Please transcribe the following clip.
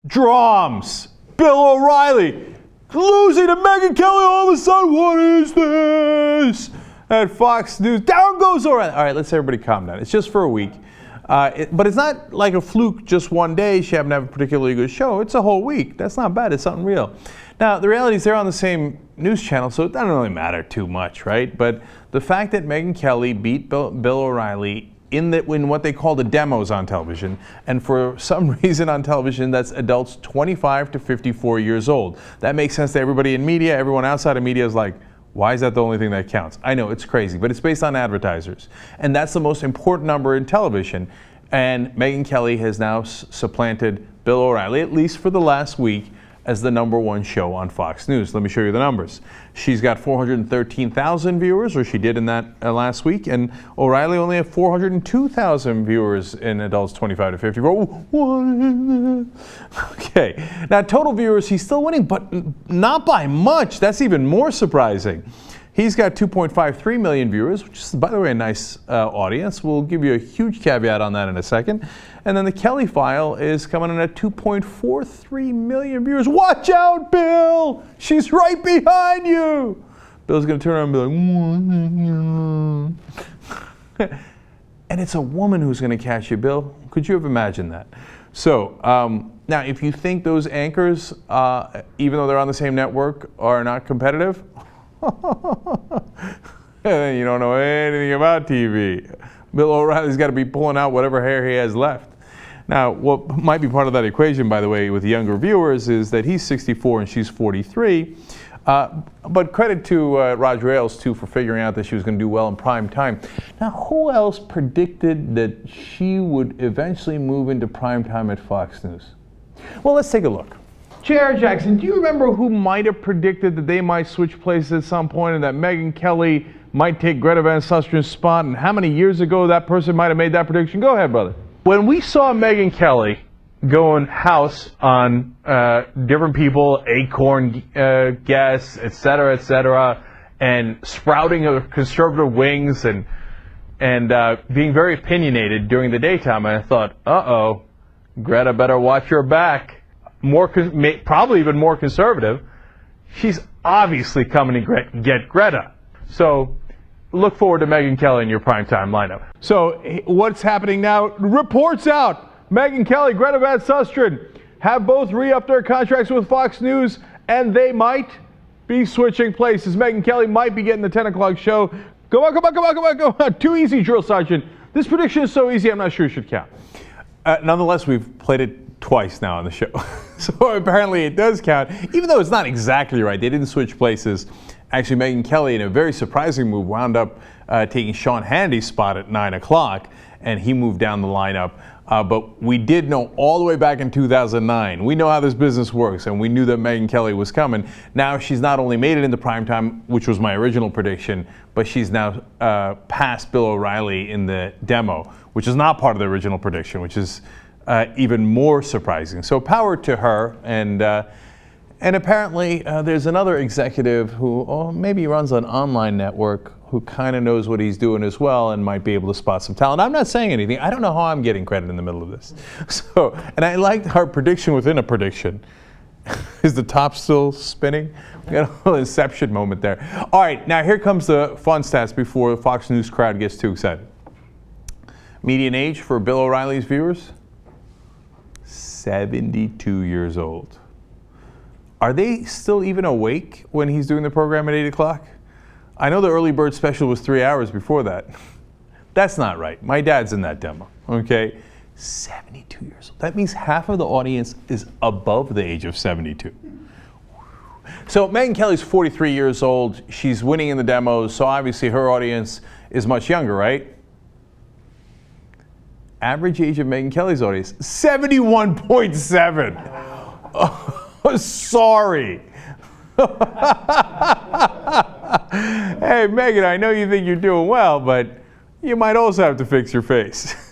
Drums. Bill O'Reilly losing to Megyn Kelly all of a sudden. What is this? At Fox News. Down goes O'Reilly. All right, let's everybody calm down. It's just for a week. But it's not like a fluke just one day. She happened to have a particularly good show. It's a whole week. That's not bad. It's something real. Now, the reality is they're on the same news channel, so it doesn't really matter too much, right? But the fact that Megyn Kelly beat Bill O'Reilly in what they call the demos on television, and for some reason on television that's adults 25 to 54 years old. That makes sense to everybody in media. Everyone outside of media is like, why is that the only thing that counts? I know, it's crazy, but it's based on advertisers. And that's the most important number in television. And Megyn Kelly has now supplanted Bill O'Reilly, at least for the last week, as the #1 show on Fox News. Let me show you the numbers. She's got 413,000 viewers, or she did in that last week, and O'Reilly only had 402,000 viewers in adults 25 to 54. Okay, now total viewers, he's still winning, but not by much. That's even more surprising. He's got 2.53 million viewers, which is, by the way, a nice audience. We'll give you a huge caveat on that in a second. And then the Kelly File is coming in at 2.43 million viewers. Watch out, Bill! She's right behind you! Bill's going to turn around and be like, and it's a woman who's going to catch you, Bill. Could you have imagined that? So, now, if you think those anchors, even though they're on the same network, are not competitive, you don't know anything about TV. Bill O'Reilly's got to be pulling out whatever hair he has left. Now, what might be part of that equation, by the way, with younger viewers is that he's 64 and she's 43. But credit to Roger Ailes, too, for figuring out that she was going to do well in prime time. Now, who else predicted that she would eventually move into prime time at Fox News? Well, let's take a look. J.R. Jackson, do you remember who might have predicted that they might switch places at some point and that Megyn Kelly might take Greta Van Susteren's spot, and how many years ago that person might have made that prediction? Go ahead, brother. When we saw Megyn Kelly going house on different people, Acorn guests, et cetera, and sprouting of conservative wings and being very opinionated during the daytime, I thought, uh-oh, Greta better watch her back. Probably even more conservative. She's obviously coming to get Greta. So look forward to Megyn Kelly in your primetime lineup. So what's happening now? Reports out. Megyn Kelly, Greta Van Susteren have both re-upped their contracts with Fox News, and they might be switching places. Megyn Kelly might be getting the 10 o'clock show. Come on. Too easy, Drill Sergeant. This prediction is so easy, I'm not sure it should count. Nonetheless, we've played it twice now on the show. So apparently it does count, even though it's not exactly right. They didn't switch places. Actually, Megyn Kelly, in a very surprising move, wound up taking Sean Hannity's spot at 9 o'clock, and he moved down the lineup. But we did know all the way back in 2009. We know how this business works, and we knew that Megyn Kelly was coming. Now she's not only made it into primetime, which was my original prediction, but she's now passed Bill O'Reilly in the demo, which is not part of the original prediction, which is even more surprising. So power to her, and apparently there's another executive who maybe runs an online network who kind of knows what he's doing as well and might be able to spot some talent. I'm not saying anything. I don't know how I'm getting credit in the middle of this. So, and I liked our prediction within a prediction. Is the top still spinning? We got a little inception moment there. All right, now here comes the fun stats before the Fox News crowd gets too excited. Median age for Bill O'Reilly's viewers? 72 years old. Are they still even awake when he's doing the program at 8 o'clock? I know the early bird special was 3 hours before that. That's not right. My dad's in that demo, okay? 72 years old. That means half of the audience is above the age of 72. So Megyn Kelly's 43 years old. She's winning in the demos, so obviously her audience is much younger, right? Average age of Megyn Kelly's audience, 71.7. Oh, sorry. Hey, Megyn, I know you think you're doing well, but you might also have to fix your face.